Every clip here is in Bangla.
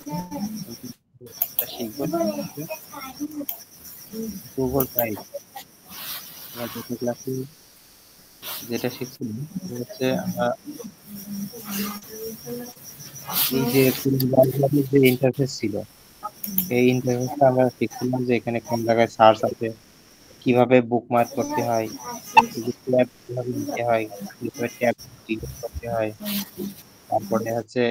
এটা শিখবো গুগল ড্রাইভ। আমরা গত ক্লাসে যেটা শিখছিলাম সেটা হচ্ছে আমরা এই যে ব্রাউজারের যে ইন্টারফেস ছিল, এই ইন্টারফেসটা আমরা শিখছিলাম যে এখানে কোন জায়গায় সার্চ আছে, কিভাবে বুকমার্ক করতে হয়, এই যে ট্যাব কিভাবে নিতে হয়, কিভাবে ট্যাব ডিলিট করতে হয়, তারপরে হচ্ছে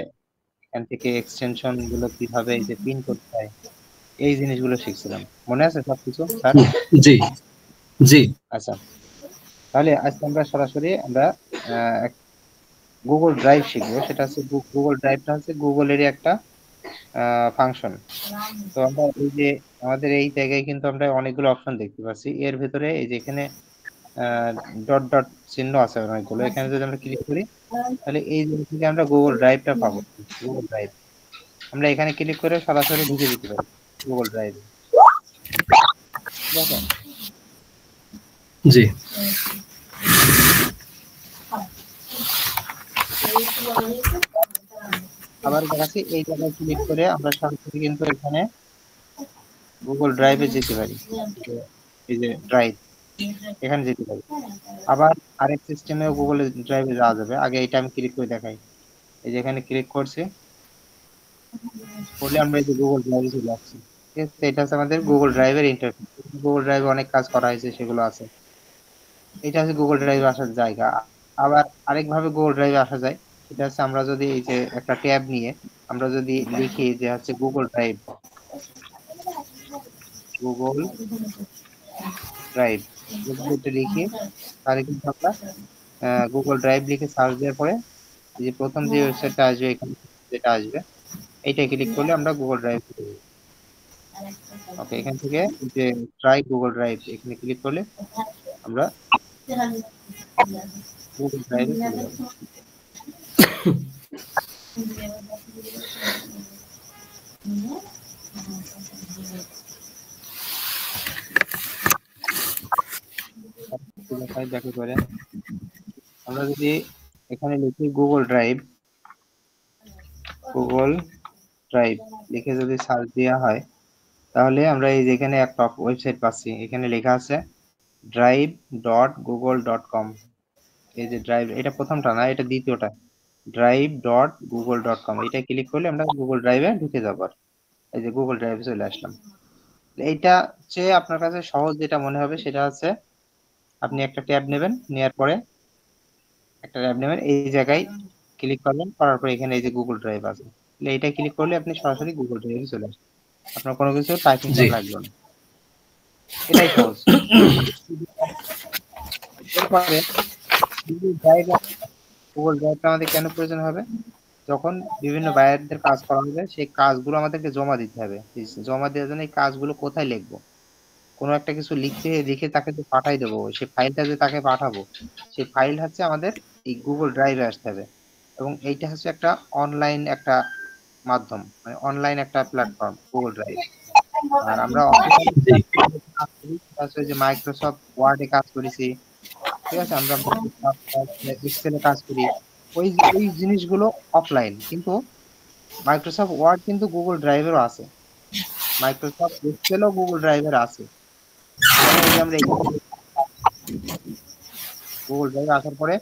এখান থেকে এক্সটেনশন গুলো কিভাবে এই যে পিন করতে হয়, এই জিনিসগুলো শিখছিলাম। মনে আছে সবকিছু স্যার? জি জি আচ্ছা, তাহলে আজকে আমরা সরাসরি আমরা গুগল ড্রাইভ শিখবো। সেটা হচ্ছে গুগল ড্রাইভটা হচ্ছে গুগলেরই একটা ফাংশন। তো আমরা এই যে আমাদের এই জায়গায় কিন্তু আমরা অনেকগুলো অপশন দেখতে পাচ্ছি। এর ভেতরে এই যে এখানে ডট ডট চিহ্ন আছে অনেকগুলো। এখানে যদি আমরা ক্লিক করি তাহলে এই জিনিস থেকে আমরা গুগল ড্রাইভটা পাবো। গুগল ড্রাইভ আমরা এখানে ক্লিক করে সরাসরি ঢুকে যেতে পারি গুগল ড্রাইভ। ঠিক আছে? জি আবার দেখাচ্ছি এই জায়গায় ক্লিক করে আমরা সরাসরি কিন্তু এখানে গুগল ড্রাইভে যেতে পারি। এই যে ড্রাইভ এখানে যেতে পারি। আবার আরেক সিস্টেমেও গুগল ড্রাইভে যাওয়া যাবে। আগে এটা আমি ক্লিক করে দেখাই। এই যে এখানে ক্লিক করছি, করলে আমরা এই যে গুগল ড্রাইভে চলে আসছি। ঠিক আছে? এটা হচ্ছে আমাদের গুগল ড্রাইভের ইন্টারফেস। গুগল ড্রাইভে অনেক কাজ করা হয়েছে, সেগুলো আছে। এটা হচ্ছে গুগল ড্রাইভে আসার জায়গা। আবার আরেকভাবে গুগল ড্রাইভে আসা যায়, সেটা হচ্ছে আমরা যদি এই যে একটা ট্যাব নিয়ে আমরা যদি লিখি যে হচ্ছে গুগল ড্রাইভ, গুগল ড্রাইভ যদি এটা লিখি, তাহলে কিন্তু আমরা গুগল ড্রাইভ লিখে সার্চ দেওয়ার পরে এই যে প্রথম যে ওয়েবসাইটটা আসবে, এখানে যেটা আসবে এইটা ক্লিক করলে আমরা গুগল ড্রাইভ। ওকে, এখান থেকে এই যে ট্রাই গুগল ড্রাইভ এখানে ক্লিক করলে আমরা গুগল ড্রাইভে চলে যাবো। দেখো করে আমরা যদি এখানে লিখি গুগল ড্রাইভ, গুগল ড্রাইভ লিখে যদি সার্চ দেওয়া হয়, তাহলে আমরা এই যেখানে একটা ওয়েবসাইট পাচ্ছি, এখানে লেখা আছে drive.google.com। এই যে ড্রাইভ, এটা প্রথমটা না, এটা দ্বিতীয়টা, drive.google.com। এটা ক্লিক করলে আমরা গুগল ড্রাইভে ঢুকে যাবো। আর এই যে গুগল ড্রাইভে চলে আসলাম। এইটা হচ্ছে আপনার কাছে সহজ যেটা মনে হবে সেটা হচ্ছে আপনি একটা ট্যাব নেবেন, নেওয়ার পরে একটা ট্যাব নেবেন, এই জায়গায় ক্লিক করবেন, করার পরে এখানে এই যে গুগল ড্রাইভ আছে, এটা ক্লিক করলে আপনি সরাসরি গুগল ড্রাইভে চলে আসবেন। আপনার কোনো কিছু টাইপিং জি করা লাগবে না। এটাই সহজ। এরপরে গুগল ড্রাইভ, গুগল ড্রাইভটা আমাদের কেন প্রয়োজন হবে? যখন বিভিন্ন বায়ারদের কাজ করা হবে, সেই কাজগুলো আমাদেরকে জমা দিতে হবে। এই জমা দেওয়ার জন্য এই কাজগুলো কোথায় লিখবো? কোনো একটা কিছু লিখে তাকে যে পাঠাই দেবো, সেই ফাইলটা যে তাকে পাঠাবো, সেই ফাইল হচ্ছে আমাদের এই গুগল ড্রাইভে আসতে হবে। এবং এইটা হচ্ছে একটা অনলাইন একটা মাধ্যম, মানে অনলাইন একটা প্ল্যাটফর্ম গুগল ড্রাইভ। আর আমরা অফিসিয়াল জি কাজ করি, সেটা হচ্ছে যে মাইক্রোসফট ওয়ার্ডে কাজ করেছি। ঠিক আছে? আমরা এক্সেলে কাজ করি। ওই জিনিসগুলো অফলাইন, কিন্তু মাইক্রোসফট ওয়ার্ড কিন্তু গুগল ড্রাইভেরও আছে, মাইক্রোসফট এক্সেলও গুগল ড্রাইভের আছে। যেমন এই যে আমরা গুগল ড্রাইভে আসার পরে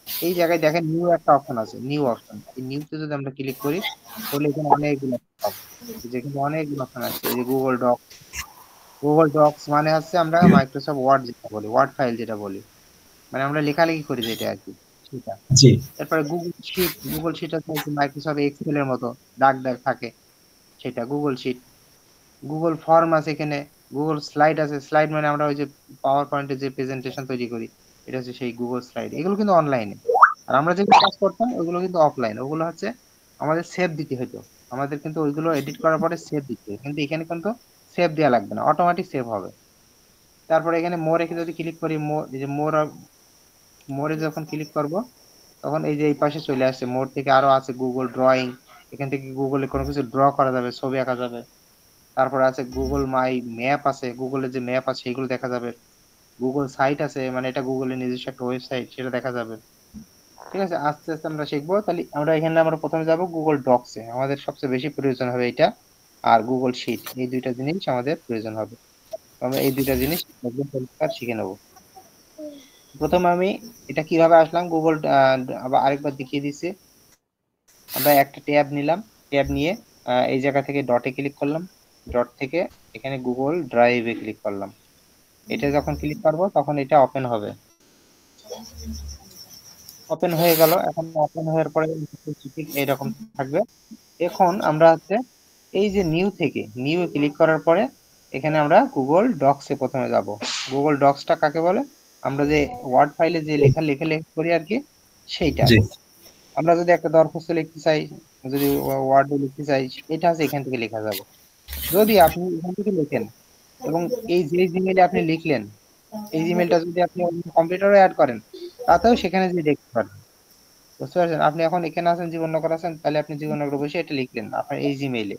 এই জায়গায় দেখেন নিউ একটা অপশন আছে, নিউ অপশন। এই নিউতে যদি আমরা ক্লিক করি তাহলে এখানে অনেকগুলো পাবো, যেখানে অনেকগুলো অপশন আছে। এই যে গুগল ডক, গুগল ডক্স মানে হচ্ছে আমরা মাইক্রোসফট ওয়ার্ড যেটা বলি, ওয়ার্ড ফাইল যেটা বলি, মানে আমরা লেখালেখি করি যেটা আর কি, সেটা। জি তারপরে গুগল শিট, গুগল শিট হচ্ছে মাইক্রোসফট এক্সেল এর মতো দাগ দাগ থাকে, সেটা গুগল শিট। গুগল ফর্ম আছে এখানে, গুগল স্লাইড আছে। স্লাইড মানে আমরা ওই যে পাওয়ার পয়েন্টে যে প্রেজেন্টেশন তৈরি করি, এটা হচ্ছে সেই গুগল স্লাইড। এগুলো কিন্তু অনলাইনে। আর আমরা যেগুলো কাজ করতাম ওগুলো কিন্তু অফলাইন, ওগুলো হচ্ছে আমাদের সেভ দিতে হতো। আমাদের কিন্তু ওইগুলো এডিট করার পরে সেভ দিতে হয়, কিন্তু এখানে কিন্তু সেভ দেওয়া লাগবে না, অটোমেটিক সেভ হবে। তারপরে এখানে মোরে যদি ক্লিক করি, মোর, এই যে মোরে যখন ক্লিক করব, তখন এই যে এই পাশে চলে আসছে। মোর থেকে আরো আছে গুগল ড্রয়িং, এখান থেকে গুগলে কোনো কিছু ড্র করা যাবে, ছবি আঁকা যাবে। তারপরে আছে গুগল মাই ম্যাপ আছে, গুগলের যে ম্যাপ আছে সেগুলো দেখা যাবে। গুগল সাইট আছে, মানে এটা গুগলের নিজস্ব একটা ওয়েবসাইট, সেটা দেখা যাবে। ঠিক আছে, আস্তে আস্তে আমরা শিখবো। তাহলে আমরা প্রথমে যাব গুগল ডক্সে, আমাদের সবচেয়ে বেশি প্রয়োজন হবে এটা, আর গুগল শিট, এই দুইটা জিনিস আমাদের প্রয়োজন হবে। আমরা এই দুইটা জিনিস একদম পরিষ্কার শিখে নেব। প্রথমে আমি এটা কিভাবে আসলাম, গুগল আবার আরেকবার দেখিয়ে দিচ্ছি। আমরা একটা ট্যাব নিলাম, ট্যাব নিয়ে এই জায়গা থেকে ডটে ক্লিক করলাম, ডট থেকে এখানে গুগল ড্রাইভে ক্লিক করলাম। এটা যখন ক্লিক করবো তখন এটা ওপেন হবে, ওপেন হয়ে গেল। এখন ওপেন হওয়ার পরে ঠিক এইরকম থাকবে। এখন আমরা হচ্ছে এই যে নিউ থেকে নিউ ক্লিক করার পরে এখানে আমরা গুগল ডক্সে প্রথমে যাব। গুগল ডক্সটা কাকে বলে, আমরা যে ওয়ার্ড ফাইলে যে লেখা লেখে লেখা করি আর কি, সেইটা। জি আমরা যদি একটা দরখাস্ত লিখতে চাই, যদি ওয়ার্ডে লিখতে চাই, এটা হচ্ছে এখান থেকে লেখা যাবে। যদি আপনি এখান থেকে লেখেন এবং এই যে জিমেইলে আপনি লিখলেন, এই জিমেইলটা যদি আপনি কম্পিউটারে অ্যাড করেন, তাতেও সেখানে যে দেখতে পারবেন। বুঝতে পারছেন, আপনি এখন এখানে আছেন, জীবননগর আছেন, তাহলে আপনি জীবননগর বসে এটা লিখলেন আপনার এই জিমেইলে।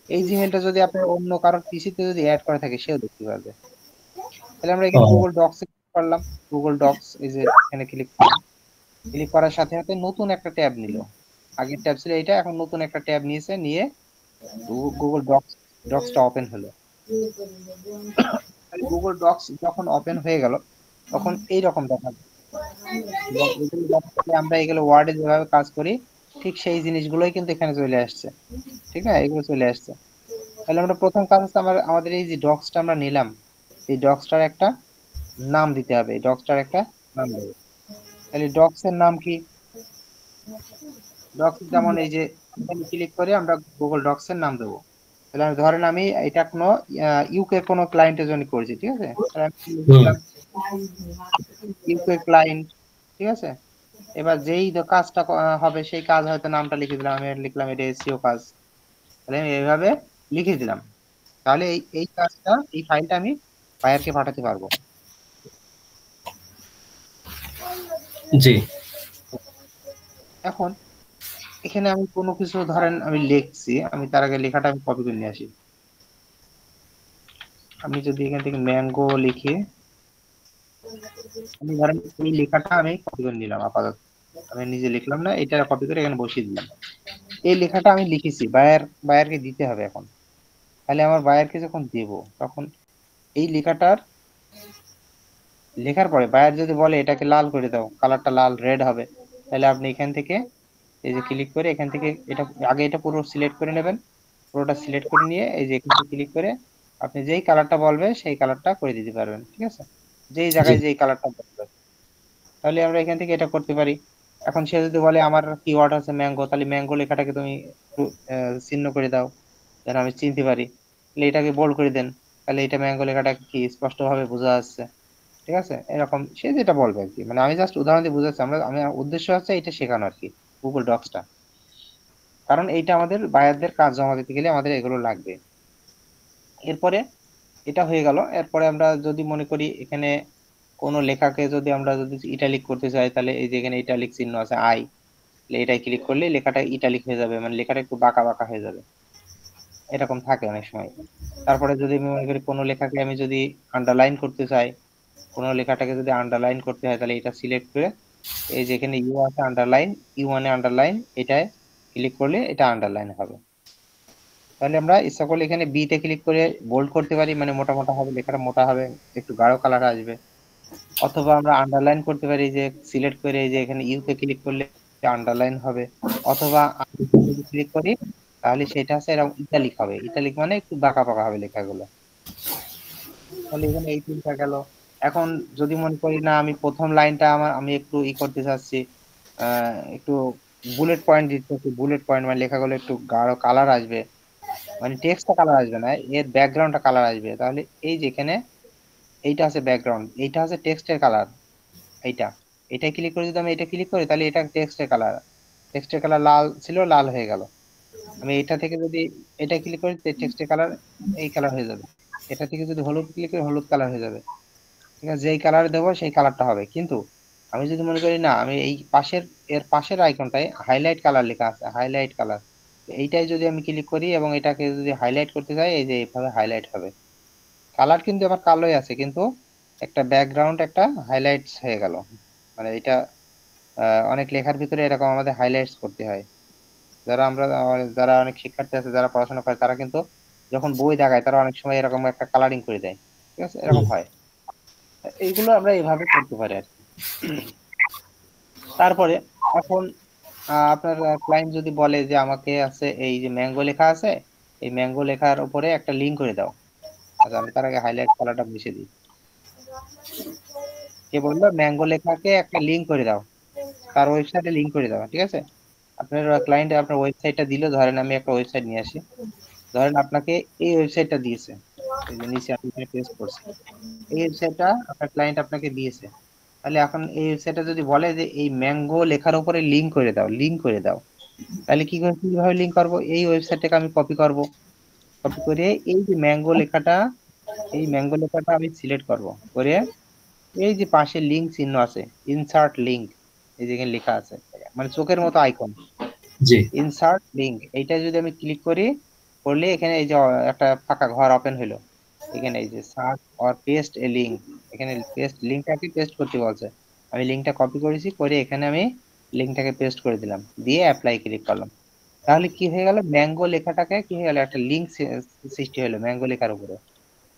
এই জিমেইলটা যদি আপনি অন্য কারোর পিসিতে যদি অ্যাড করা থাকে, সেও দেখতে পারবে। তাহলে আমরা এখানে ও, গুগল ডক্স ক্লিক করলাম, গুগল ডক্স এই যে এখানে ক্লিক করলাম। ক্লিক করার সাথে সাথে নতুন একটা ট্যাব নিল, আগের ট্যাব ছিল এটা, এখন নতুন একটা ট্যাব নিয়েছে, নিয়ে গুগল ডক্সটা ওপেন হলো। গুগল ডক্স যখন ওপেন হয়ে গেল তখন এইরকম দেখাবে, এবং এগুলো দেখালে আমরা এগুলো ওয়ার্ডে যেভাবে কাজ করি ঠিক সেই জিনিসগুলোই কিন্তু এখানে চলে আসছে। ঠিক না, এগুলো চলে আসছে। তাহলে আমরা প্রথম কাজ হচ্ছে আমাদের এই যে ডক্সটা আমরা নিলাম, এই ডক্সটার একটা নাম দিতে হবে, এই ডক্সটার একটা নাম দেবো। তাহলে ডক্সের নাম কি, ডক্স যেমন এই যে এখানে ক্লিক করে আমরা গুগল ডক্সের নাম দেবো। তাহলে ধরেন আমি এটা কোনো ইউকে কোনো ক্লায়েন্টের জন্য করেছি, ঠিক আছে, তাহলে আমি হুম লিখলাম ইউকে ক্লায়েন্ট। ঠিক আছে, এবার যেই কাজটা হবে সেই কাজ হয়তো নামটা লিখে দিলাম, আমি লিখলাম এটা এসইও কাজ। তাহলে আমি এইভাবে লিখে দিলাম। তাহলে এই এই কাজটা, এই ফাইলটা আমি বায়ারকে পাঠাতে পারবো। জি এখন এখানে আমি কোনো কিছু ধরেন আমি লিখছি, আমি তার আগে লেখাটা আমি কপি করে নিয়ে আসি। আমি যদি এখান থেকে ম্যাঙ্গো লিখি, আমি ধরেন এই লেখাটা আমি কপি করে নিলাম আপাতত, আমি নিজে লিখলাম না, এটা কপি করে এখানে বসিয়ে দিলাম। এই লেখাটা আমি লিখেছি, বায়ারকে দিতে হবে এখন। তাহলে আমার বায়ারকে যখন দেব, তখন এই লেখাটার লেখার পরে বায়ার যদি বলে এটাকে লাল করে দাও, কালারটা লাল রেড হবে, তাহলে আপনি এখান থেকে এই যে ক্লিক করে এখান থেকে এটা আগে এটা পুরো সিলেক্ট করে নেবেন। পুরোটা সিলেক্ট করে নিয়ে এই যে এখানে ক্লিক করে আপনি যেই কালারটা বলবে সেই কালারটা করে দিতে পারবেন। ঠিক আছে, যেই জি জায়গায় যেই কালারটা বলবে, তাহলে আমরা এখান থেকে এটা করতে পারি। এখন সে যদি বলে আমার কিওয়ার্ড আছে ম্যাঙ্গো, তাহলে ম্যাঙ্গো লেখাটাকে তুমি একটু, চিহ্ন করে দাও যেন আমি চিনতে পারি, তাহলে এটাকে বোল্ড করে দেন, তাহলে এটা ম্যাঙ্গো লেখাটা কি স্পষ্ট ভাবে বোঝা যাচ্ছে। ঠিক আছে, এরকম সে যেটা বলবে আর কি, মানে আমি জাস্ট উদাহরণ দিয়ে বুঝাচ্ছি, আমি উদ্দেশ্য হচ্ছে এটা শেখানো আর কি, গুগল ডক্সটা। কারণ এইটা আমাদের বায়ারদের কাজ জমা দিতে গেলে আমাদের এগুলো লাগবে। এরপরে এটা হয়ে গেল, এরপরে আমরা যদি মনে করি এখানে কোনো লেখাকে যদি আমরা যদি ইটালিক করতে চাই, তাহলে এই যে এখানে ইটালিক চিহ্ন আছে আই, এটাই ক্লিক করলে লেখাটা ইটালিক হয়ে যাবে, মানে লেখাটা একটু বাঁকা বাঁকা হয়ে যাবে, এরকম থাকে অনেক সময়। তারপরে যদি আমি মনে করি কোনো লেখাকে আমি যদি আন্ডারলাইন করতে চাই, কোনো লেখাটাকে যদি আন্ডারলাইন করতে হয়, তাহলে এটা সিলেক্ট করে এই যে এখানে ইউ আছে আন্ডারলাইন, ইউ মানে আন্ডারলাইন, এটায় ক্লিক করলে এটা আন্ডারলাইন হবে। তাহলে আমরা ইচ্ছা করলে এখানে বি তে ক্লিক করে বোল্ড করতে পারি, মানে মোটা মোটা হবে, লেখাটা মোটা হবে, একটু গাঢ় কালার আসবে। অথবা আমরা আন্ডারলাইন করতে পারি, যে সিলেক্ট করে এই যে এখানে ইউ তে ক্লিক করলে আন্ডারলাইন হবে। অথবা আমি যদি ক্লিক করি তাহলে সেটা হচ্ছে এরকম ইটালিক হবে, ইটালিক মানে একটু বাঁকা বাঁকা হবে লেখাগুলো। তাহলে এখানে এই তিনটা গেল। এখন যদি মনে করি না আমি প্রথম লাইনটা আমি একটু করতে চাচ্ছি, একটু বুলেট পয়েন্ট দিতে চাচ্ছি, বুলেট পয়েন্ট মানে লেখাগুলো একটু গাঢ় কালার আসবে, মানে টেক্সটটা কালার আসবে না, এর ব্যাকগ্রাউন্ডটা কালার আসবে, তাহলে এই যেখানে এইটা আছে ব্যাকগ্রাউন্ড, এইটা আছে টেক্সটের কালার, এইটা, এটা ক্লিক করে যদি আমি এটা ক্লিক করি তাহলে এটা টেক্সটের কালার, টেক্সটের কালার লাল ছিল লাল হয়ে গেল। আমি এটা থেকে যদি এটা ক্লিক করি টেক্সটের কালার এই কালার হয়ে যাবে। এটা থেকে যদি হলুদ ক্লিক করি হলুদ কালার হয়ে যাবে। ঠিক আছে, যেই কালার দেবো সেই কালারটা হবে। কিন্তু আমি যদি মনে করি না আমি এই পাশের, এর পাশের আইকনটায় হাইলাইট কালার লেখা আছে, হাইলাইট কালার, এইটাই যদি আমি ক্লিক করি এবং এটাকে যদি হাইলাইট করতে চাই, এই যে এইভাবে হাইলাইট হবে। কালার কিন্তু আমার কালোই আছে, কিন্তু একটা ব্যাকগ্রাউন্ড একটা হাইলাইটস হয়ে গেল, মানে এটা অনেক লেখার ভিতরে এরকম আমাদের হাইলাইটস করতে হয়। যারা অনেক শিক্ষার্থী আছে যারা পড়াশোনা করে তারা কিন্তু যখন বই দেখায় তারা অনেক সময় এরকম একটা কালারিং করে দেয়, ঠিক আছে, এরকম হয়। এইগুলো আমরা এভাবে করতে পারি আর কি। তারপরে এখন আপনার ক্লায়েন্ট যদি বলে যে আমাকে আছে এই যে ম্যাঙ্গো লেখা আছে, এই ম্যাঙ্গো লেখার উপরে একটা লিঙ্ক করে দাও। আচ্ছা, আমি তার আগে হাইলাইট কালারটা মিশিয়ে দিই। কে বললো ম্যাঙ্গো লেখাকে একটা লিঙ্ক করে দাও, তার ওয়েবসাইটে লিঙ্ক করে দাও, ঠিক আছে। আপনার ক্লায়েন্ট আপনার ওয়েবসাইটটা দিল, ধরেন আমি একটা ওয়েবসাইট নিয়ে আসি, ধরেন আপনাকে এই ওয়েবসাইটটা দিয়েছে, এই যে নিচে আমি এখানে পেস্ট করছি, এই ওয়েবসাইটটা আপনার ক্লায়েন্ট আপনাকে দিয়েছে। তাহলে এখন এই ওয়েবসাইটটা যদি বলে যে এই ম্যাঙ্গো লেখার উপরে লিঙ্ক করে দাও, লিঙ্ক করে দাও, তাহলে কিভাবে লিঙ্ক করব? এই ওয়েবসাইটটাকে আমি কপি করব, কপি করে এই যে ম্যাঙ্গো লেখাটা, এই ম্যাঙ্গো লেখাটা আমি সিলেক্ট করব, করে এই যে পাশে লিঙ্ক চিহ্ন আছে, ইনসার্ট লিঙ্ক, এই যেখানে লেখা আছে মানে চোখের মতো আইকন, জি ইনসার্ট লিঙ্ক, এইটা যদি আমি ক্লিক করি, করলে এখানে এই যে একটা ফাঁকা ঘর ওপেন হলো, এখানে এই যে search or paste a link, এখানে পেস্ট লিঙ্কটাকে পেস্ট করতে বলছে, আমি লিঙ্কটা কপি করেছি, করে এখানে আমি লিঙ্কটাকে পেস্ট করে দিলাম, দিয়ে অ্যাপ্লাই ক্লিক করলাম। তাহলে কি হয়ে গেল, ম্যাঙ্গো লেখাটাকে কি হয়ে গেল, একটা লিঙ্ক সৃষ্টি হলো ম্যাঙ্গো লেখার উপরে।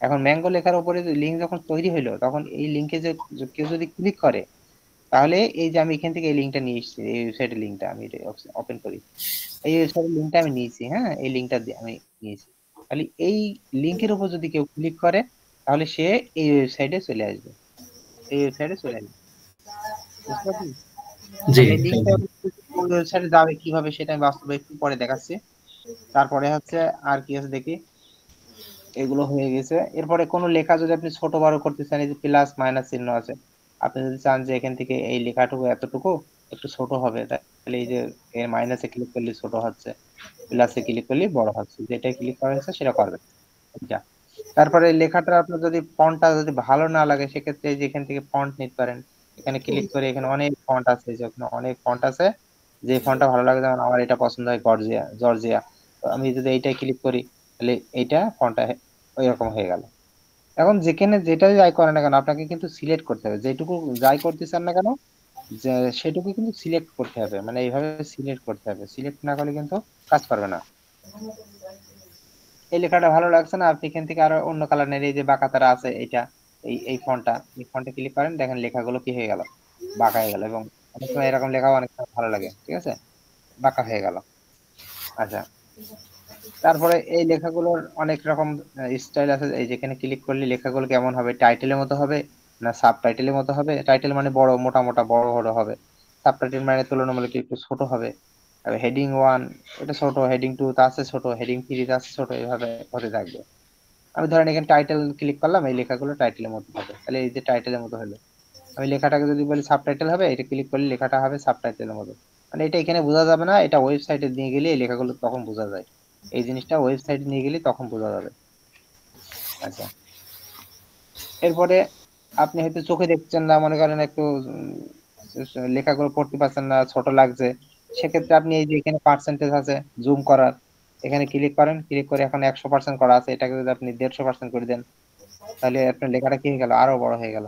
এখন ম্যাঙ্গো লেখার উপরে লিঙ্ক যখন তৈরি হলো, তখন এই লিঙ্কে যে কেউ যদি ক্লিক করে, তাহলে এই যে আমি এখান থেকে এই লিঙ্কটা নিয়ে এসেছি, এই ওয়েবসাইটের লিঙ্কটা আমি ওপেন করি, এই ওয়েবসাইটের লিঙ্কটা আমি নিয়েছি, হ্যাঁ, এই লিঙ্কটা আমি নিয়েছি। তাহলে এই লিঙ্কের উপর যদি কেউ ক্লিক করে, তাহলে সে এই ওয়েবসাইটে চলে আসবে, এই ওয়েবসাইটে চলে আসবে, বুঝতে পারছেন? জি এই লিঙ্কটা ওই ওয়েবসাইটে যাবে কিভাবে সেটা আমি বাস্তবে একটু পরে দেখাচ্ছি। তারপরে হচ্ছে আর কি আছে দেখি, এগুলো হয়ে গেছে। এরপরে কোনো লেখা যদি আপনি ছোট বড় করতে চান, এই যে প্লাস মাইনাস চিহ্ন আছে, আপনি যদি চান যে এখান থেকে এই লেখাটুকু এতটুকু একটু ছোট হবে, তাহলে এই যে এর মাইনাসে ক্লিক করলে ছোট হচ্ছে, প্লাসে ক্লিক করলে বড় হচ্ছে, যেটাই ক্লিক করা হয়েছে সেটা করবেন। যা, তারপরে এই লেখাটা আপনার যদি ফন্টটা যদি ভালো না লাগে, সেক্ষেত্রে এই যে এখান থেকে ফন্ট নিতে পারেন, এখানে ক্লিক করে এখানে অনেক ফন্ট আছে, যে ওখানে অনেক ফন্ট আছে, যে ফন্টটা ভালো লাগে, যেমন আমার এটা পছন্দ হয় জর্জিয়া, জর্জিয়া, তো আমি যদি এইটাই ক্লিক করি, তাহলে এইটা ফন্টটা ওই রকম হয়ে গেল। এখন যেখানে যেটাই যাই করেন না কেন, আপনাকে কিন্তু সিলেক্ট করতে হবে, যেটুকু যাই করতে চান না কেন, যে সেটুকু কিন্তু সিলেক্ট করতে হবে, মানে এইভাবে সিলেক্ট করতে হবে, সিলেক্ট না করলে কিন্তু কাজ করবে না। এই লেখাটা ভালো লাগছে না, আপনি এখান থেকে আরো অন্য কালার নেই, এই যে বাঁকা তারা আছে, এটা এই ফন্টটা, এই ফন্টে ক্লিক করেন, দেখেন লেখাগুলো কি হয়ে গেল, বাঁকা হয়ে গেল, এবং অনেক সময় এরকম লেখাও অনেক সময় ভালো লাগে, ঠিক আছে, বাঁকা হয়ে গেল। আচ্ছা, তারপরে এই লেখাগুলোর অনেক রকম স্টাইল আছে, এই যেখানে ক্লিক করলে লেখাগুলো কেমন হবে, টাইটেলের মতো হবে না সাব টাইটেলের মতো হবে, টাইটেল মানে বড় মোটা মোটা বড় বড় হবে, সাব টাইটেল মানে তুলনামূলক একটু ছোট হবে, হেডিং 1 এটা ছোট, হেডিং 2 তা আছে ছোট, হেডিং 3 তা আছে ছোট, এইভাবে হতে থাকবে। আমি ধরেন এখানে টাইটেল ক্লিক করলাম, এই লেখাগুলো টাইটেলের মতো হবে, তাহলে এই যে টাইটেলের মতো হলো। আমি লেখাটাকে যদি বলি সাবটাইটেল হবে, এটা ক্লিক করলে লেখাটা হবে সাবটাইটেলের মতো, মানে এটা এখানে বোঝা যাবে না, এটা ওয়েবসাইটে নিয়ে গেলে এই লেখাগুলো তখন বোঝা যায়, এই জিনিসটা ওয়েবসাইটে নিয়ে গেলে তখন বোঝা যাবে। আচ্ছা, এরপরে আপনি হয়তো চোখে দেখছেন না, মনে করেন একটু লেখাগুলো পড়তে পারছেন না, ছোট লাগছে, সেক্ষেত্রে আপনি এই যে এখানে পার্সেন্টেজ আছে জুম করার, এখানে ক্লিক করেন, ক্লিক করে এখন 100% করা আছে, এটাকে যদি আপনি 150% করে দেন, তাহলে আপনার লেখাটা কি হয়ে গেল, আরো বড় হয়ে গেল,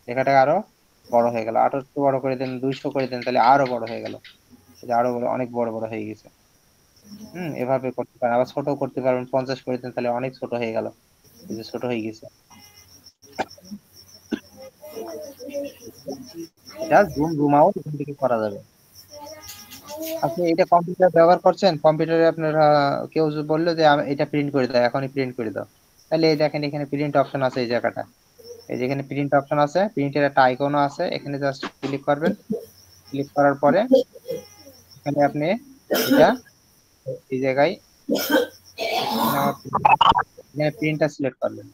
লেখাটা আরো বড় হয়ে গেল, আরো একটু বড় করে দেন, 200 করে দেন, তাহলে আরো বড় হয়ে গেল, এই যে আরো বড়, অনেক বড় বড় হয়ে গেছে। এভাবে করতে পারেন, আবার ছোট করতে পারবেন, 50 করে দেন, তাহলে অনেক ছোট হয়ে গেল, এই যে ছোট হয়ে গেছে। এটা জুম আউট এখান থেকে করা যাবে। আপনি এটা কম্পিউটার ব্যবহার করছেন, কম্পিউটারে আপনার কেউ বললো যে এটা প্রিন্ট করে দাও, এখনই প্রিন্ট করে দাও, তাহলে এই দেখেন এখানে প্রিন্ট অপশন আছে, এই জায়গাটা, এই যেখানে প্রিন্ট অপশন আছে, প্রিন্টের একটা আইকনও আছে, এখানে জাস্ট ক্লিক করবেন, ক্লিক করার পরে এখানে আপনি এটা এই জায়গায়, এখানে আমার এখানে প্রিন্টটা সিলেক্ট করবেন,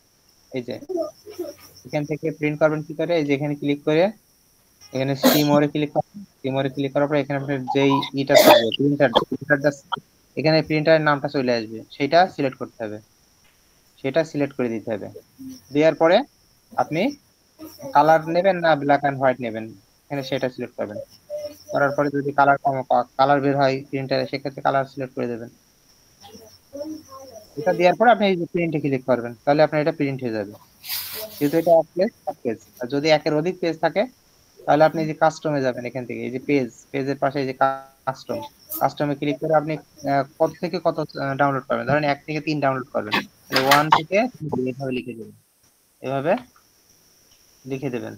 এই যে এখান থেকে প্রিন্ট করবেন কি করে, এই যে এখানে ক্লিক করে এখানে সিমোরে ক্লিক করবেন, সিমোরে ক্লিক করার পর এখানে আপনার যেই ইটা থাকবে প্রিন্টারটা, এখানে প্রিন্টারের নামটা চলে আসবে, সেটা সিলেক্ট করতে হবে, সেটা সিলেক্ট করে দিতে হবে। দেওয়ার পরে আপনি কালার নেবেন না ব্ল্যাক এন্ড হোয়াইট নেবেন, এখানে সেটা সিলেক্ট করবেন, করার পরে যদি কালার বের হয় প্রিন্টারে, সেক্ষেত্রে কালার সিলেক্ট করে দেবেন। এটা দেওয়ার পরে আপনি এই যে প্রিন্টে ক্লিক করবেন, তাহলে আপনার এটা প্রিন্ট হয়ে যাবে, যেহেতু এটা এক পেজ, আর যদি একের অধিক পেজ থাকে, তাহলে আপনি এই যে কাস্টমে যাবেন, এখান থেকে এই যে পেজের পাশে এই যে কাস্টমে ক্লিক করে আপনি কত থেকে কত ডাউনলোড করবেন, ধরেন 1 থেকে 3 ডাউনলোড করবেন, তাহলে 1 থেকে 3 এভাবে লিখে দেবেন, এভাবে লিখে দেবেন।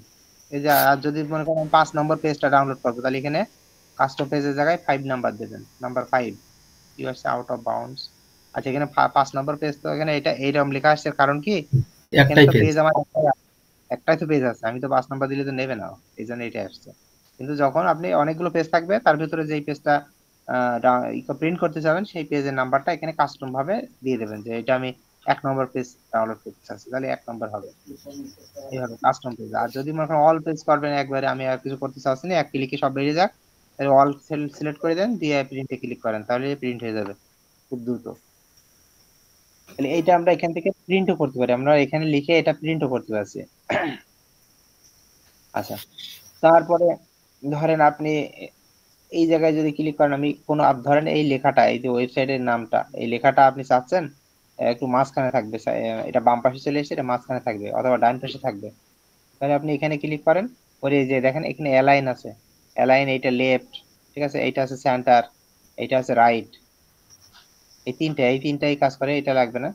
এই যে আর যদি মনে করেন 5 নম্বর পেজটা ডাউনলোড করবো, তাহলে এখানে কাস্টম পেজের জায়গায় 5 নাম্বার দেবেন, নাম্বার 5 ইউআরস আউট অফ বাউন্ডস। আচ্ছা, এখানে 5 নম্বর পেজ, তো এখানে এটা এইরকম লেখা আসছে কারণ কি, এখানে একটাই তো পেজ। পেজ আমার একটাই তো পেজ আছে, আমি তো 5 নাম্বার দিলে তো নেবে না, এই জন্য এটা আসছে। কিন্তু যখন আপনি অনেকগুলো পেজ থাকবে, তার ভিতরে যেই পেজটা প্রিন্ট করতে চাবেন, সেই পেজের নাম্বারটা এখানে কাস্টম ভাবে দিয়ে দেবেন, যে এটা আমি 1 নম্বর পেজ ডাউনলোড করতে চাচ্ছি, তাহলে 1 নম্বর হবে, এইভাবে কাস্টম পেজ। আর যদি মনে করেন অল পেজ করবেন একবারে, আমি আর কিছু করতে চাচ্ছি না, এক ক্লিকে সব বেরিয়ে যাক, তাহলে অল সিলেক্ট করে দেন, দিয়ে প্রিন্টে ক্লিক করেন, তাহলে প্রিন্ট হয়ে যাবে খুব দ্রুত। তাহলে এইটা আমরা এখান থেকে প্রিন্টও করতে পারি, আমরা এখানে লিখে এটা প্রিন্টও করতে পারছি। আচ্ছা, তারপরে ধরেন আপনি এই জায়গায় যদি ক্লিক করেন, আমি কোনো ধরেন এই লেখাটা, এই যে ওয়েবসাইটের নামটা, এই লেখাটা আপনি চাচ্ছেন একটু মাঝখানে থাকবে, এটা বাম পাশে চলে এসে এটা মাঝখানে থাকবে অথবা ডান পাশে থাকবে, তাহলে আপনি এখানে ক্লিক করেন করে, এই যে দেখেন এখানে অ্যালাইন আছে, অ্যালাইন, এইটা লেফট, ঠিক আছে, এইটা আছে সেন্টার, এইটা আছে রাইট, এই তিনটাই কাজ করে, এটা লাগবে না।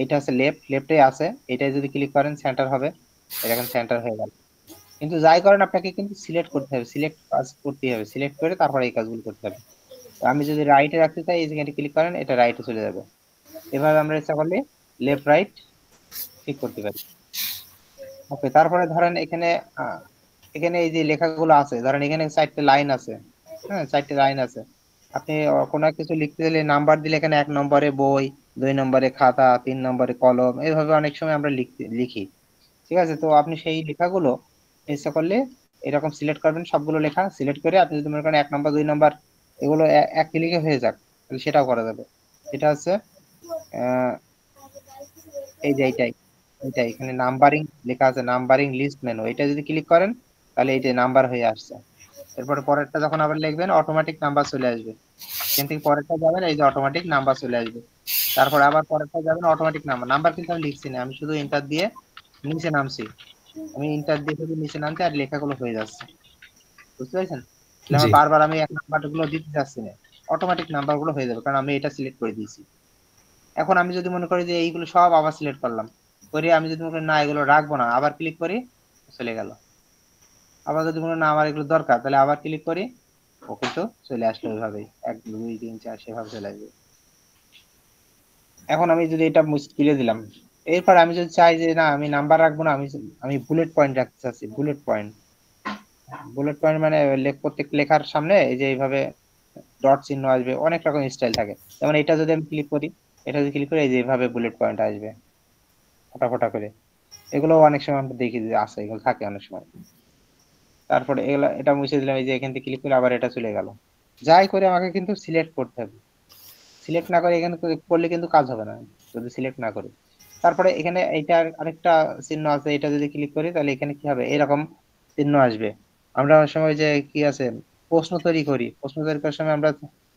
এইটা আছে লেফটে আছে, এটাই যদি ক্লিক করেন সেন্টার হবে, এটা এখন সেন্টার হয়ে গেল। কিন্তু যাই করেন আপনাকে কিন্তু সিলেক্ট করতে হবে, কাজ করতে হবে, সিলেক্ট করে তারপরে এই কাজগুলো করতে হবে। তো আমি যদি রাইটে রাখতে চাই, এই যেখানে ক্লিক করেন, এটা রাইটে চলে যাবে। এভাবে আমরা ইচ্ছা করলে লেফট রাইট ঠিক করতে পারি। ওকে, তারপরে ধরেন এখানে এখানে এই যে লেখাগুলো আছে, ধরেন এখানে 4টে লাইন আছে, হ্যাঁ 4টে লাইন আছে। আপনি কোনো কিছু লিখতে গেলে নাম্বার দিলে, এখানে 1 নম্বরে বই, 2 নম্বরে খাতা, 3 নম্বরে কলম, এইভাবে অনেক সময় আমরা লিখি, ঠিক আছে। তো আপনি সেই লেখাগুলো ইচ্ছা করলে এরকম সিলেক্ট করবেন, সবগুলো লেখা সিলেক্ট করে, আপনি যদি মনে করেন 1 নম্বর 2 নম্বর এগুলো এক ক্লিকে হয়ে যাক, তাহলে সেটাও করা যাবে। এটা হচ্ছে আহ এই যে এইটাই এখানে নাম্বারিং লেখা আছে, নাম্বারিং লিস্ট মেনু, এটা যদি ক্লিক করেন, তাহলে এই যে নাম্বার হয়ে আসছে। এরপরে পরেরটা যখন আবার লিখবেন, অটোমেটিক নাম্বার চলে আসবে, এখান থেকে পরেরটা যাবেন, এই যে অটোমেটিক নাম্বার চলে আসবে। তারপর আবার পরেরটা যাবেন, অটোমেটিক নাম্বার, কিন্তু আমি লিখছি না, আমি শুধু এন্টার দিয়ে নিচে নামছি, আমি এন্টার দিয়ে শুধু নিচে নামছি, আর লেখাগুলো হয়ে যাচ্ছে, বুঝতে পারছেন? তাহলে জি আমার বারবার আমি এক নাম্বার গুলো দিতে যাচ্ছি না, অটোমেটিক নাম্বার গুলো হয়ে যাবে, কারণ আমি এটা সিলেক্ট করে দিয়েছি। এখন আমি যদি মনে করি যে এইগুলো সব আবার সিলেক্ট করলাম, করে আমি যদি মনে করি না এগুলো রাখবো না, আবার ক্লিক করি, চলে গেল। আবার যদি মনে হয় না আমার এগুলো দরকার, তাহলে আবার ক্লিক করি, ও কিন্তু চলে আসলো ওইভাবেই, 1 2 3 4 সেভাবে চলে আসবে। এখন আমি যদি এটা তুলে দিলাম, এরপর আমি যদি চাই যে না আমি নাম্বার রাখবো না, আমি বুলেট পয়েন্ট রাখতে চাচ্ছি, বুলেট পয়েন্ট মানে প্রত্যেক লেখার সামনে এই যে এইভাবে ডট চিহ্ন আসবে, অনেক রকম স্টাইল থাকে। যেমন এটা যদি আমি ক্লিক করি, এই যে এইভাবে বুলেট পয়েন্ট আসবে ফোটা ফোটা করে, এগুলো অনেক সময় আমরা দেখি যে আছে, এগুলো থাকে অনেক সময়। তারপরে এগুলা এটা মুছে দিলাম, এই যে এখান থেকে ক্লিক করে আবার এটা চলে গেল। যাই করে আমাকে কিন্তু সিলেক্ট করতে হবে, সিলেক্ট না করে এখানে করলে কিন্তু কাজ হবে না, যদি সিলেক্ট না করি। তারপরে এখানে এইটার আরেকটা চিহ্ন আছে, এটা যদি ক্লিক করি, তাহলে এখানে কি হবে, এরকম চিহ্ন আসবে। আমরা অনেক সময় যে কি আছে, প্রশ্ন তৈরি করার সময় আমরা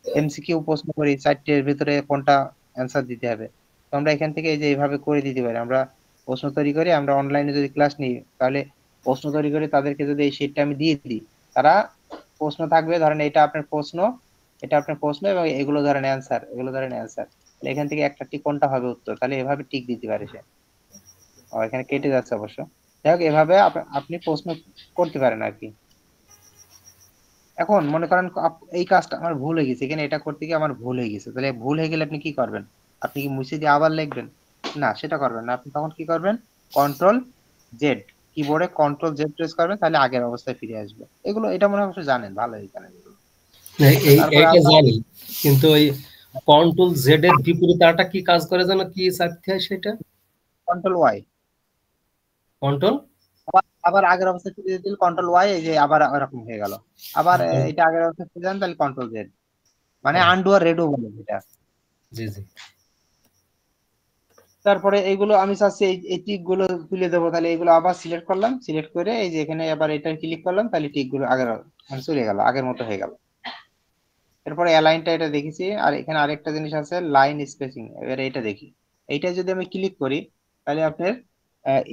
এমসিকিউ প্রশ্ন করি, 4টের ভিতরে কোনটা অ্যান্সার দিতে হবে। তো আমরা এখান থেকে এই যে এইভাবে করে দিতে পারি, আমরা প্রশ্ন তৈরি করি, আমরা অনলাইনে যদি ক্লাস নিই, তাহলে প্রশ্ন তৈরি করে তাদেরকে যদি এই শিটটা আমি দিয়ে দিই, তারা প্রশ্ন থাকবে, ধরেন এটা আপনার প্রশ্ন এবং এগুলো ধরেন অ্যান্সার, এখান থেকে একটা টিক কোনটা হবে উত্তর, তাহলে এভাবে টিক দিতে পারে সে। এখানে কেটে যাচ্ছে অবশ্য। যাই হোক, এভাবে আপনি প্রশ্ন করতে পারেন আর কি। এখন মনে করেন এই কাজটা আমার ভুল হয়ে গেছে, এখানে এটা করতে গিয়ে আমার ভুল হয়ে গেছে, তাহলে ভুল হয়ে গেলে আপনি কি করবেন? আপনি কি মুছে দিয়ে আবার লিখবেন? না, সেটা করবেন না। আপনি তখন কি করবেন? কন্ট্রোল জেড, কিবোর্ডে কন্ট্রোল জেড প্রেস করবেন, তাহলে আগের অবস্থায় ফিরে আসবে। এটা মনে হয় অবশ্য জানেন, ভালোই জানেন এগুলো। আচ্ছা, তারপরে এইটা আবার জানি, কিন্তু ওই কন্ট্রোল জেড এর বিপরীতে আরটা কি কাজ করে যেন, কি চাইতে হয় সেটা? কন্ট্রোল ওয়াই, কন্ট্রোল আবার আগের অবস্থায় ফিরে যেতে কন্ট্রোল ওয়াই, এই যে আবার এরকম হয়ে গেল। আবার এটা আগের অবস্থায় ফিরে যান, তাহলে কন্ট্রোল জেড, মানে আন্ডু আর রেডো বলে এটা। জি জি তারপরে এইগুলো আমি চাচ্ছি এই টিক গুলো তুলে দেবো, তাহলে এগুলো আবার সিলেক্ট করলাম, সিলেক্ট করে এই যে এখানে আবার এটা ক্লিক করলাম, তাহলে টিক গুলো আগের মানে চলে গেল, আগের মতো হয়ে গেল। এরপরে অ্যালাইনটা এটা দেখেছি, আর এখানে আরেকটা জিনিস আছে লাইন স্পেসিং, এবারে এটা দেখি। এইটা যদি আমি ক্লিক করি, তাহলে আপনার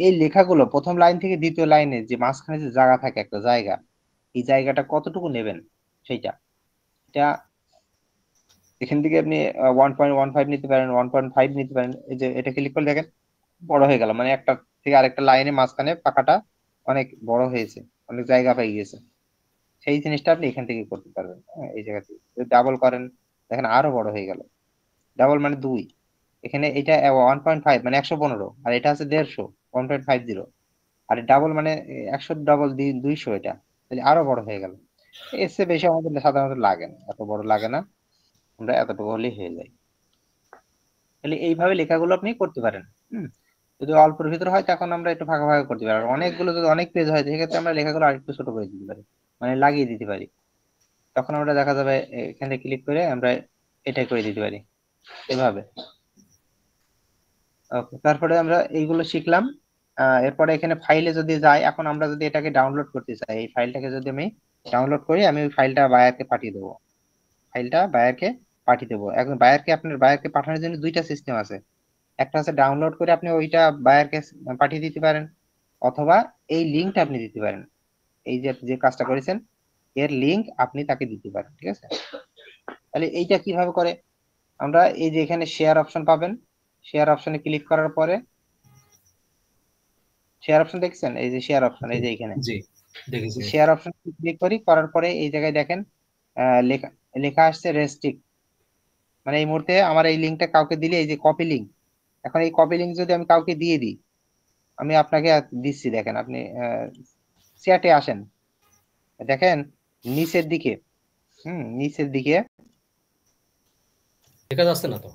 এই লেখাগুলো প্রথম লাইন থেকে দ্বিতীয় লাইনে যে মাঝখানে যে জায়গা থাকে, একটা জায়গা, এই জায়গাটা কতটুকু নেবেন সেইটা। এটা এখান থেকে আপনি 1.15 নিতে পারেন, 1.5 নিতে পারেন। এই যে এটা ক্লিক করে দেখেন বড় হয়ে গেল, মানে একটা থেকে আরেকটা লাইনে মাঝখানে পাকাটা অনেক বড় হয়েছে, অনেক জায়গা পেয়ে গেছে। সেই জিনিসটা আপনি এখান থেকে করতে পারবেন। হ্যাঁ, এই জায়গা থেকে যদি ডাবল করেন দেখেন আরো বড় হয়ে গেল। ডাবল মানে 2, এখানে এটা 1.5 মানে 115, আর এটা আছে 150, 1.50। আর ডাবল মানে 100, ডাবল 200, এটা তাহলে আরো বড় হয়ে গেল। এর চেয়ে বেশি আমাদের সাধারণত লাগে না, এত বড় লাগে না, আমরা এতটুকু হলেই হয়ে যায়। তাহলে এইভাবে লেখাগুলো আপনি করতে পারেন। হুম। যদি অল্পের ভিতরে হয় তখন আমরা একটু ফাঁকা ফাঁকা করতে পারি, আর অনেকগুলো যদি অনেক পেজ হয় সেক্ষেত্রে আমরা লেখাগুলো আরেকটু ছোট করে দিতে পারি, মানে লাগিয়ে দিতে পারি। তখন আমরা দেখা যাবে এখানে ক্লিক করে আমরা এটাই করে দিতে পারি এভাবে। ওকে, তারপরে আমরা এইগুলো শিখলাম। এরপরে এখানে ফাইলে যদি যাই, এখন আমরা যদি এটাকে ডাউনলোড করতে চাই, এই ফাইলটাকে যদি আমি ডাউনলোড করি, আমি ওই ফাইলটা বায়ারকে পাঠিয়ে দেবো। ফাইলটা বায়ারকে পাঠিয়ে দেবো। এখন বায়ারকে, আপনার বায়ারকে পাঠানোর জন্য দুইটা সিস্টেম আছে। একটা আছে ডাউনলোড করে আপনি ওইটা বায়ারকে পাঠিয়ে দিতে পারেন, অথবা এই লিঙ্কটা আপনি দিতে পারেন। এই যে যে কাজটা করেছেন এর লিঙ্ক আপনি তাকে দিতে পারেন, ঠিক আছে। তাহলে এইটা কিভাবে করে, আমরা এই যে এখানে শেয়ার অপশন পাবেন, শেয়ার অপশনে ক্লিক করার পরে, শেয়ার অপশন দেখছেন, এই যে শেয়ার অপশন, এই যে এখানে জি দেখেছি। শেয়ার অপশন ক্লিক করি, করার পরে এই জায়গায় দেখেন লেখা লেখা আসছে রেস্ট্রিক্ট, মানে এই মুহূর্তে আমার এই লিঙ্কটা কাউকে দিলে, এই যে কপি লিঙ্ক, এখন এই কপি লিঙ্ক যদি আমি কাউকে দিয়ে দিই, আমি আপনাকে দিচ্ছি, দেখেন আপনি চ্যাটে আসেন, দেখেন নিচের দিকে, নিচের দিকে দেখা যাচ্ছে না তো?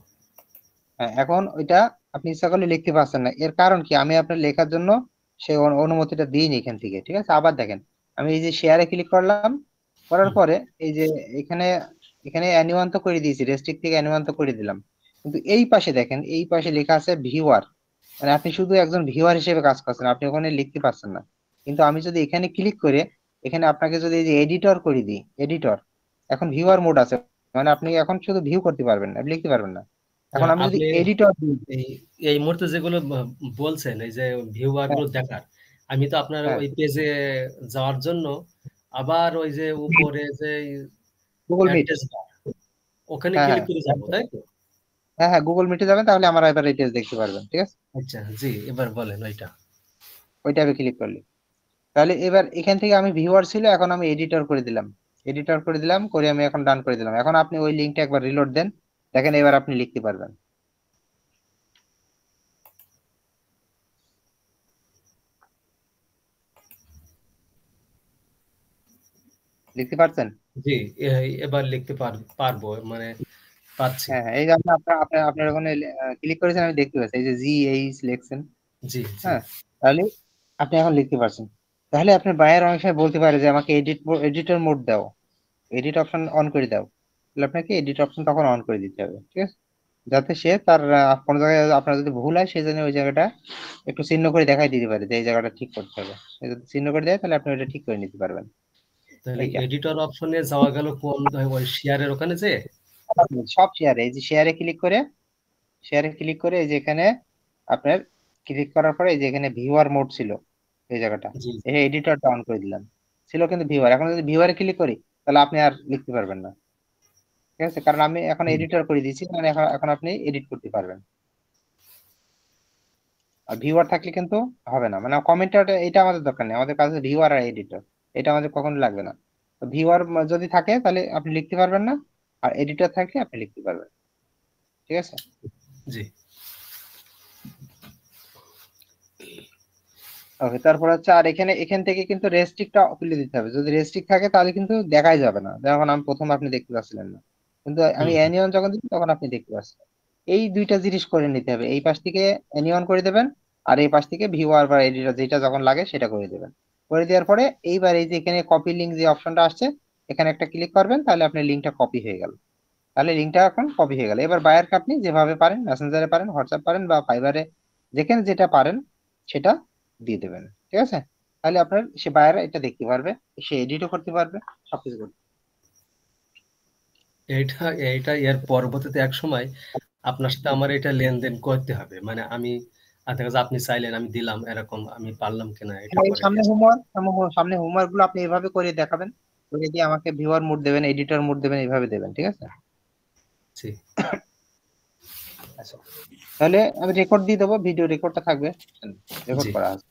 এখন ওইটা আপনি ইচ্ছা করলে লিখতে পারছেন না, এর কারণ কি, আমি আপনার লেখার জন্য সেই অনুমতিটা দিইনি এখান থেকে, ঠিক আছে। আবার দেখেন, আমি এই যে শেয়ারে ক্লিক করলাম, করার হুম। পরে এই যে এখানে এখানে অ্যানিওয়ান তো করে দিয়েছি, রেস্ট্রিক্ট থেকে অ্যানিওয়ান তো করে দিলাম, কিন্তু এই পাশে দেখেন, এই পাশে লেখা আছে ভিউয়ার, মানে আপনি শুধু একজন ভিউয়ার হিসেবে কাজ করছেন, আপনি ওখানে লিখতে পারছেন না। কিন্তু আমি যদি এখানে ক্লিক করে এখানে আপনাকে যদি এই যে এডিটর করে দিই, এডিটর, এখন ভিউয়ার মোড আছে, মানে আপনি এখন শুধু ভিউ করতে পারবেন না, আপনি লিখতে পারবেন না। এখন আমি যদি আপনি এডিটর, এই এই মুহূর্তে যেগুলো বলছেন, এই যে ভিউয়ার হ্যাঁ গুলো দেখার, আমি তো আপনার হ্যাঁ ওই পেজে যাওয়ার জন্য আবার ওই যে উপরে যে গুগল মিট, অ্যাড্রেস বার, ওখানে হ্যাঁ ক্লিক হ্যাঁ করে যাবো, তাই তো? হ্যাঁ হ্যাঁ গুগল মিটে যাবেন, তাহলে আমার এবার এই পেজ দেখতে পারবেন, ঠিক আছে। আচ্ছা, জি, এবার বলেন ওইটা। ওই ট্যাবে ক্লিক করলে তাহলে এবার এখান থেকে আমি ভিউয়ার ছিল, এখন আমি এডিটর করে দিলাম, এডিটর করে দিলাম, করে আমি এখন ডান করে দিলাম। এখন আপনি ওই লিঙ্কটা একবার রিলোড দেন, দেখেন এবার আপনি লিখতে পারবেন, লিখতে পারছেন। জি, এবার লিখতে পারবো, মানে পাচ্ছি। হ্যাঁ হ্যাঁ, এই যে আপনি আপনার আপনার আপনার ওখানে ক্লিক করেছেন, আমি দেখতে পাচ্ছি এই যে GH লিখছেন। জি, জি। হ্যাঁ, তাহলে আপনি এখন লিখতে পারছেন। তাহলে আপনার বায়ার অনেক সময় বলতে পারে যে আমাকে এডিটর মোড দাও, এডিট অপশন অন করে দাও, তাহলে আপনাকে এডিট অপশন তখন অন করে দিতে হবে, ঠিক আছে। যাতে সে তার কোনো জায়গায় আপনার যদি ভুল হয়, সেই জন্য ওই জায়গাটা একটু চিহ্ন করে দেখাই দিতে পারে যে এই জায়গাটা ঠিক করতে হবে। সে যদি চিহ্ন করে দেয় তাহলে আপনি ওটা ঠিক করে নিতে পারবেন। তাহলে এইটা এডিটর অপশনে যাওয়া গেল কোন, ওই শেয়ারের ওখানে যে? সব শেয়ারে, এই যে শেয়ারে ক্লিক করে, শেয়ারে ক্লিক করে এই যে এখানে আপনার ক্লিক করার পরে এই যে এখানে ভিউয়ার মোড ছিল, এই জায়গাটা জি, এই এডিটরটা অন করে দিলাম, ছিল কিন্তু ভিউয়ার, এখন যদি ভিউয়ারে ক্লিক করি তাহলে আপনি আর লিখতে পারবেন না, ঠিক আছে, কারণ আমি এখন হুম। এডিটর করে দিয়েছি, মানে এখন এখন আপনি এডিট করতে পারবেন। আর ভিউয়ার থাকলে কিন্তু হবে না, মানে কমেন্টার এটা আমাদের দরকার নেই, আমাদের কাছে ভিউয়ার আর এডিটর এটা আমাদের কখনো লাগবে না। তো ভিউয়ার যদি থাকে তাহলে আপনি লিখতে পারবেন না, আর এডিটর থাকলে আপনি লিখতে পারবেন, ঠিক আছে। জি। ওকে, তারপর হচ্ছে আর এখানে এখান থেকে কিন্তু রেস্ট্রিক্টটা তুলে দিতে হবে, যদি রেস্ট্রিক্ট থাকে তাহলে কিন্তু দেখাই যাবে না, যখন আমি প্রথম আপনি দেখতে পাচ্ছিলেন না, কিন্তু আমি হুম, হুম। অ্যানিয়ন যখন দিচ্ছি তখন আপনি দেখতে পাচ্ছেন। এই দুইটা জিনিস করে নিতে হবে, এই পাশ থেকে অ্যানিয়ন করে দেবেন, আর এই পাশ থেকে ভিউয়ার বা এডিটর যেটা যখন লাগে সেটা করে দেবেন। করে দেওয়ার পরে এইবার এই যে এখানে কপি লিঙ্ক যে অপশনটা আসছে, এখানে একটা ক্লিক করবেন, তাহলে আপনার লিঙ্কটা কপি হয়ে গেল। তাহলে লিঙ্কটা এখন কপি হয়ে গেল। এবার বায়ারকে আপনি যেভাবে পারেন, মেসেঞ্জারে পারেন, হোয়াটসঅ্যাপ পারেন, বা ফাইবারে, যেখানে যেটা পারেন সেটা দিয়ে দেবেন, ঠিক আছে। তাহলে আপনার সে বায়ার এটা দেখতে পারবে, সে এডিটও করতে পারবে, সবকিছু করতে এইটা এইটা এর পরবর্তীতে এক সময় আপনার সাথে আমার এটা লেনদেন করতে হবে, মানে আমি আর দেখা যায় আপনি চাইলেন আমি দিলাম, এরকম আমি পারলাম কিনা এটা এই পরে সামনে টেস্ট। হোমওয়ার্ক, সামনে হোমওয়ার্ক গুলো আপনি এভাবে করে দেখাবেন, করে দিয়ে আমাকে ভিউয়ার মোড দেবেন, এডিটর মোড দেবেন, এইভাবে দেবেন, ঠিক আছে? জি আচ্ছা, তাহলে আমি রেকর্ড দিয়ে দেবো, ভিডিও রেকর্ডটা থাকবে, রেকর্ড জি করা আছে।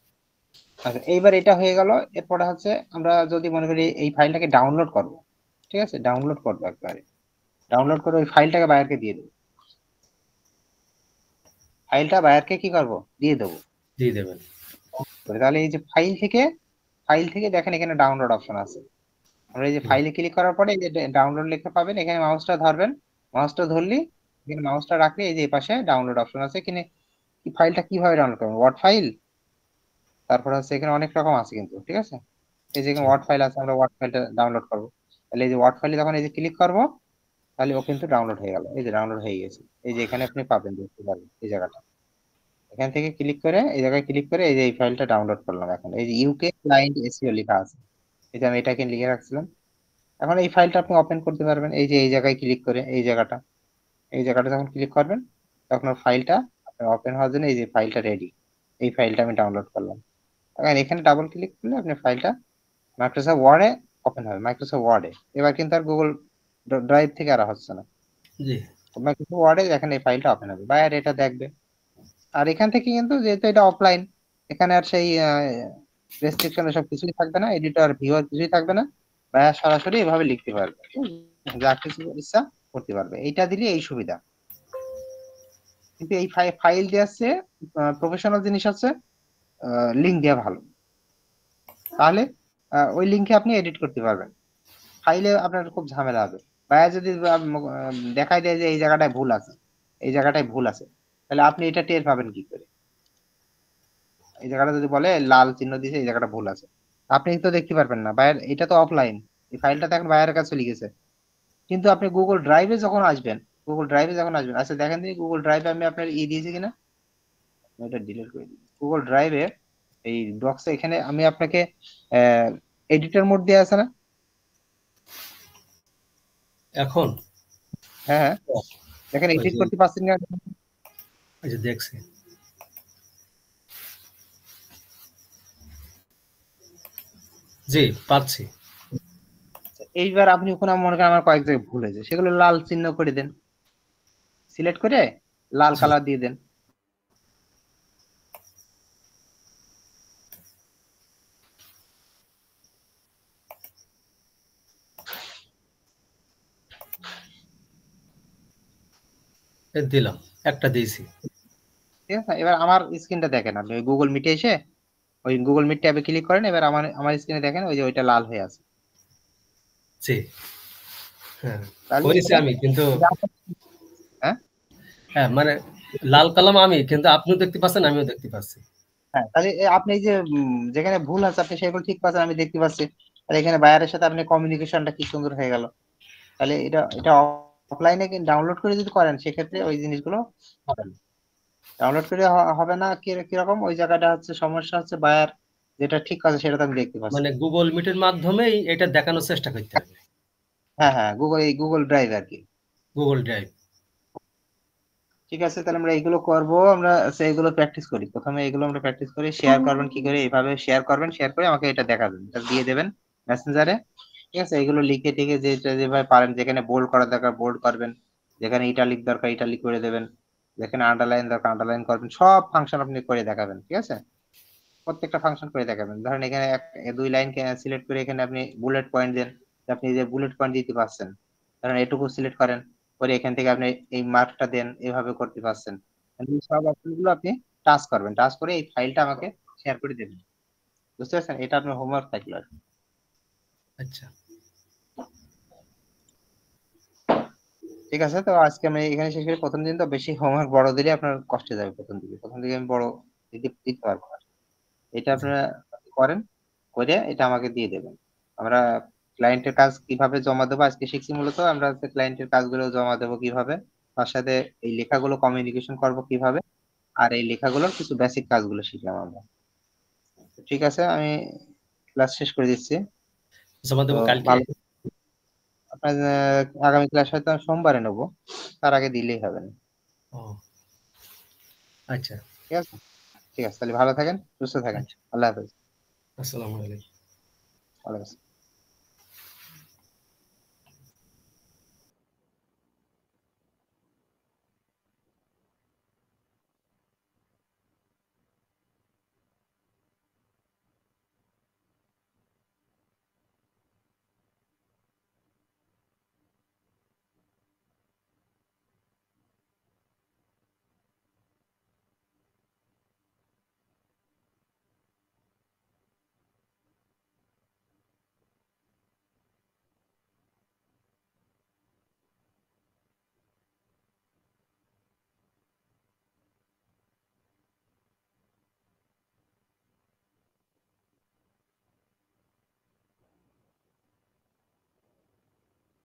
আচ্ছা, এইবার এটা হয়ে গেল। এরপরে হচ্ছে আমরা যদি মনে করি এই ফাইলটাকে ডাউনলোড করব, ঠিক আছে? ডাউনলোড করবো একবারে, ডাউনলোড করে ওই ফাইলটাকে বায়ারকে দিয়ে দেবো, ফাইলটা বায়ারকে কি করব, দিয়ে দেবো। দিয়ে দেবেন। তাহলে এই যে ফাইল থেকে দেখেন এখানে ডাউনলোড অপশন আছে। আমরা এই যে হুম, ফাইলে ক্লিক করার পরে এই যে ডাউনলোড লেখা পাবেন, এখানে মাউসটা ধরবেন, মাউসটা ধরলি এখানে মাউসটা রাখলে এই যে এই পাশে ডাউনলোড অপশন আছে। এখানে ফাইলটা কিভাবে ডাউনলোড করবেন, ওয়ার্ড ফাইল, তারপর হচ্ছে এখানে অনেক রকম আছে কিন্তু, ঠিক আছে? এই যে এখানে জি ওয়ার্ড ফাইল আছে, আমরা ওয়ার্ড ফাইলটা ডাউনলোড করবো। তাহলে এই যে ওয়ার্ড ফাইলে যখন এই যে ক্লিক করবো, তাহলে ও কিন্তু ডাউনলোড হয়ে গেল, এই যে ডাউনলোড হয়ে গেছে। এই যে এখানে আপনি পাবেন, দেখতে পাবেন এই জায়গাটা, এখান থেকে ক্লিক করে এই জায়গায় ক্লিক করে এই যে এই ফাইলটা ডাউনলোড করলাম। এখন এই যে ইউকে ক্লায়েন্ট এসইও লেখা আছে, এই যে আমি এটাকে লিখে রাখছিলাম। এখন এই ফাইলটা আপনি ওপেন করতে পারবেন, এই যে এই জায়গায় ক্লিক করে এই জায়গাটা যখন ক্লিক করবেন, তখন ফাইলটা আপনার ওপেন হওয়ার জন্য এই যে ফাইলটা রেডি, এই ফাইলটা আমি ডাউনলোড করলাম। এখন এখানে ডাবল ক্লিক করলে আপনি ফাইলটা মাইক্রোসফট ওয়ার্ডে ওপেন হবে, মাইক্রোসফট ওয়ার্ডে। এবার কিন্তু আর গুগল ড্রাইভ থেকে আর হচ্ছে না, জি মাইক্রোসফট ওয়ার্ডে এখানে এই ফাইলটা ওপেন হবে, বাইরে এটা দেখবে। আর এখান থেকে কিন্তু যেহেতু এটা অফলাইন, এখানে আর সেই রেস্ট্রিকশন সব কিছুই থাকবে না, এডিটর ভিউয়ার কিছুই থাকবে না, ভাইয়া সরাসরি এভাবে লিখতে পারবে, যা কিছু ইচ্ছা করতে পারবে। এইটা দিলে এই সুবিধা। কিন্তু এই ফাইল দিয়ে আছে প্রফেশনাল জিনিস আছে, লিঙ্ক দেওয়া ভালো। তাহলে ওই লিঙ্কে আপনি এডিট করতে পারবেন, ফাইলে আপনার খুব ঝামেলা হবে। ভাইয়া যদি দেখাই দেয় যে এই জায়গাটায় ভুল আছে, এই জায়গাটায় ভুল আছে, তাহলে আপনি এটা টের পাবেন কি করে? এই জায়গাটা যদি বলে লাল চিহ্ন দিয়েছে, এই জায়গাটা ভুল আছে, আপনি তো দেখতে পারবেন না। বায়ার এটা তো অফলাইন, এই ফাইলটা তো এখন বায়ারের কাছে লিখেছে। কিন্তু আপনি গুগল ড্রাইভে যখন আসবেন, আচ্ছা দেখেন দিন গুগল ড্রাইভে আমি আপনার দিয়েছি কিনা, আমি এটা ডিলিট করে দিই। গুগল ড্রাইভে এই ডক্সে এখানে আমি আপনাকে এডিটর মোড দেওয়া আছে না? এখন হ্যাঁ হ্যাঁ, দেখেন ওই এডিট যে করতে পারছেন না? ওই যে দেখছি, জি পাচ্ছি। এইবার আপনি ওখানে মনে করেন আমার কয়েক জায়গায় ভুল হয়েছে, সেগুলো লাল চিহ্ন করে দেন, সিলেক্ট করে লাল জি কালার দিয়ে দেন। দিলাম, একটা দিয়েছি। ঠিক আছে, এবার আমার স্ক্রিনটা দেখেন, আপনি ওই গুগল মিটে এসে ওই গুগল মিট ট্যাবে ক্লিক করেন, এবার আমার আমার স্ক্রিনে দেখেন ওই যে ওইটা লাল হয়ে আছে। জি হ্যাঁ, তাহলে করেছি এটা আমি কিন্তু। হ্যাঁ হ্যাঁ মানে লাল কালাম আমি, কিন্তু আপনিও দেখতে পাচ্ছেন, আমিও দেখতে পাচ্ছি। হ্যাঁ, তাহলে আপনি এই যে যেখানে ভুল আছে আপনি সেগুলো ঠিক পাচ্ছেন, আমি দেখতে পাচ্ছি। আর এখানে বায়ারের সাথে আপনি কমিউনিকেশনটা কি সুন্দর হয়ে গেল। তাহলে এটা এটা অফলাইনে ডাউনলোড করে যদি করেন, সেক্ষেত্রে ওই জিনিসগুলো হবে না। ডাউনলোড করে হবে না, কিরকম ওই জায়গাটা হচ্ছে সমস্যা হচ্ছে, বায়ার যেটা ঠিক আছে সেটা তো আমি দেখতে পাচ্ছি। মানে গুগল মিটের মাধ্যমেই এটা দেখানোর চেষ্টা করতে হবে। হ্যাঁ হ্যাঁ, গুগল ড্রাইভ আর কি। Google drive. ঠিক আছে, তাহলে আমরা এইগুলো করব, আমরা এইগুলো প্র্যাকটিস করি। প্রথমে এগুলো আমরা প্র্যাকটিস করি, শেয়ার করবেন কি করে, এইভাবে শেয়ার করবেন, শেয়ার করে আমাকে এটা দেখাবেন, এটা দিয়ে দেবেন মেসেঞ্জারে। ঠিক আছে, এগুলো লিখে টিখে যেভাবে পারেন, যেখানে বোল্ড করা দরকার বোল্ড করবেন, যেখানে ইটালিক দরকার ইটালিক করে দেবেন, যেখানে আন্ডারলাইন দরকার আন্ডারলাইন করবেন, সব ফাংশন আপনি করে দেখাবেন। ঠিক আছে, প্রত্যেকটা ফাংশন করে দেখাবেন। ধরেন এখানে দুই লাইন সিলেক্ট করে এখানে আপনি বুলেট পয়েন্ট দেন, যে আপনি যে বুলেট পয়েন্ট দিতে পারছেন, ধরেন এটুকু সিলেক্ট করেন, করে এখান থেকে আপনি এই মার্কটা দেন, এভাবে করতে পারছেন। এই সব অপশন গুলো আপনি টাচ করবেন, টাচ করে এই ফাইলটা আমাকে শেয়ার করে দেবেন। বুঝতে পারছেন, এটা আপনার হোমওয়ার্ক থাকলো আর কি। আচ্ছা ঠিক আছে, তো আজকে আমি এখানে শেষ করি। প্রথম দিন তো বেশি হোমওয়ার্ক বড় দিলে আপনার কষ্টে যাবে, প্রথম দিকে আমি বড় দিতে পারবো না। এটা জি আপনারা করেন, করে এটা আমাকে দিয়ে দেবেন। আমরা ক্লায়েন্টের কাজ কিভাবে জমা দেবো আজকে শিখছি। মূলত আমরা ক্লায়েন্টের কাজগুলো জমা দেবো কিভাবে, তার সাথে এই লেখাগুলো কমিউনিকেশন করব কিভাবে, আর এই লেখাগুলোর কিছু বেসিক কাজগুলো শিখলাম আমরা। ঠিক আছে, আমি ক্লাস শেষ করে দিচ্ছি। জমা তো দেবো কালকে। ভালো, আপনার আগামী ক্লাস হয়তো আমি সোমবারে নেবো, তার আগে দিলেই হবে না। ও আচ্ছা। ঠিক আছে। ঠিক আছে, তাহলে ভালো থাকেন, সুস্থ থাকেন। আচ্ছা, আল্লাহ হাফেজ। আসসালামু আলাইকুম। ওয়ালাইকুম আসসালাম।